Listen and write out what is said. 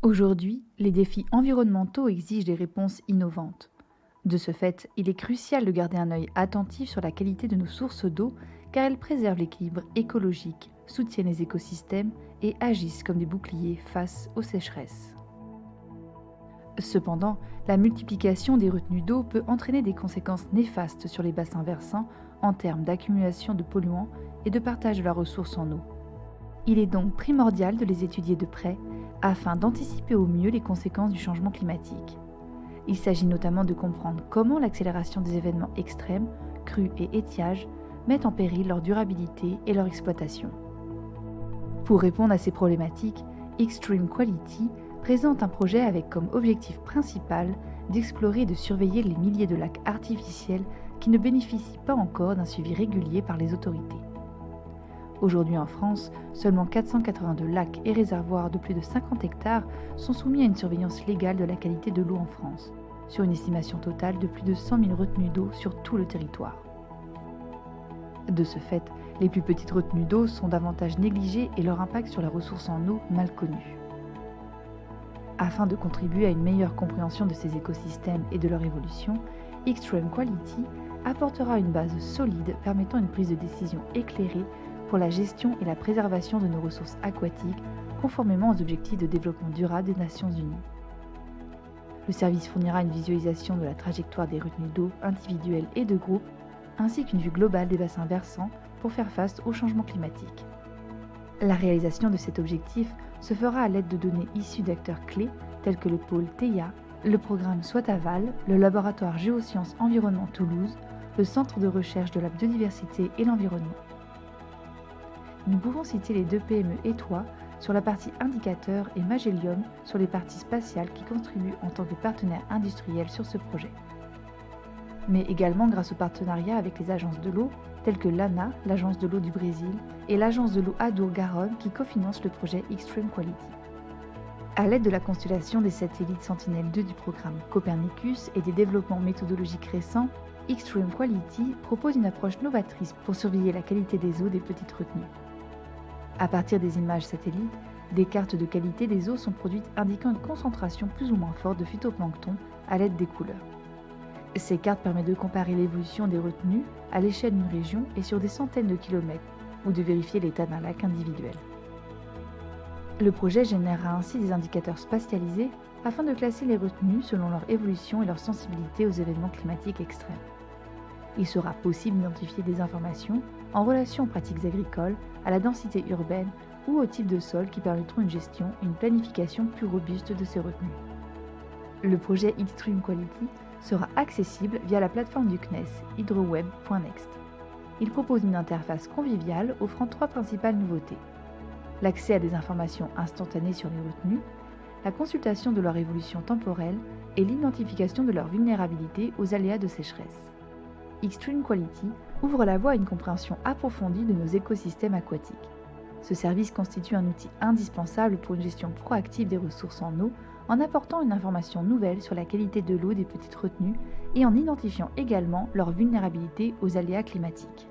Aujourd'hui, les défis environnementaux exigent des réponses innovantes. De ce fait, il est crucial de garder un œil attentif sur la qualité de nos sources d'eau car elles préservent l'équilibre écologique, soutiennent les écosystèmes et agissent comme des boucliers face aux sécheresses. Cependant, la multiplication des retenues d'eau peut entraîner des conséquences néfastes sur les bassins versants en termes d'accumulation de polluants et de partage de la ressource en eau. Il est donc primordial de les étudier de près afin d'anticiper au mieux les conséquences du changement climatique. Il s'agit notamment de comprendre comment l'accélération des événements extrêmes, crues et étiages, mettent en péril leur durabilité et leur exploitation. Pour répondre à ces problématiques, Extreme Quality présente un projet avec comme objectif principal d'explorer et de surveiller les milliers de lacs artificiels qui ne bénéficient pas encore d'un suivi régulier par les autorités. Aujourd'hui en France, seulement 482 lacs et réservoirs de plus de 50 hectares sont soumis à une surveillance légale de la qualité de l'eau en France, sur une estimation totale de plus de 100 000 retenues d'eau sur tout le territoire. De ce fait, les plus petites retenues d'eau sont davantage négligées et leur impact sur la ressource en eau mal connu. Afin de contribuer à une meilleure compréhension de ces écosystèmes et de leur évolution, Extreme Quality apportera une base solide permettant une prise de décision éclairée pour la gestion et la préservation de nos ressources aquatiques, conformément aux objectifs de développement durable des Nations Unies. Le service fournira une visualisation de la trajectoire des retenues d'eau individuelles et de groupe, ainsi qu'une vue globale des bassins versants pour faire face au changement climatique. La réalisation de cet objectif se fera à l'aide de données issues d'acteurs clés tels que le pôle TEIA, le programme Soitaval, le laboratoire Géosciences Environnement Toulouse, le Centre de recherche de la biodiversité et l'environnement. Nous pouvons citer les deux PME ETOI sur la partie indicateurs et Magellium sur les parties spatiales qui contribuent en tant que partenaires industriels sur ce projet. Mais également grâce au partenariat avec les agences de l'eau telles que l'ANA, l'agence de l'eau du Brésil, et l'agence de l'eau Adour-Garonne qui cofinancent le projet Extreme Quality. À l'aide de la constellation des satellites Sentinelle-2 du programme Copernicus et des développements méthodologiques récents, Extreme Quality propose une approche novatrice pour surveiller la qualité des eaux des petites retenues. À partir des images satellites, des cartes de qualité des eaux sont produites indiquant une concentration plus ou moins forte de phytoplancton à l'aide des couleurs. Ces cartes permettent de comparer l'évolution des retenues à l'échelle d'une région et sur des centaines de kilomètres, ou de vérifier l'état d'un lac individuel. Le projet générera ainsi des indicateurs spatialisés afin de classer les retenues selon leur évolution et leur sensibilité aux événements climatiques extrêmes. Il sera possible d'identifier des informations en relation aux pratiques agricoles, à la densité urbaine ou au type de sol qui permettront une gestion et une planification plus robuste de ces retenues. Le projet Extreme Quality sera accessible via la plateforme du CNES, hydroweb.next. Il propose une interface conviviale offrant 3 principales nouveautés. L'accès à des informations instantanées sur les retenues, la consultation de leur évolution temporelle et l'identification de leur vulnérabilité aux aléas de sécheresse. Extreme Quality ouvre la voie à une compréhension approfondie de nos écosystèmes aquatiques. Ce service constitue un outil indispensable pour une gestion proactive des ressources en eau en apportant une information nouvelle sur la qualité de l'eau des petites retenues et en identifiant également leur vulnérabilité aux aléas climatiques.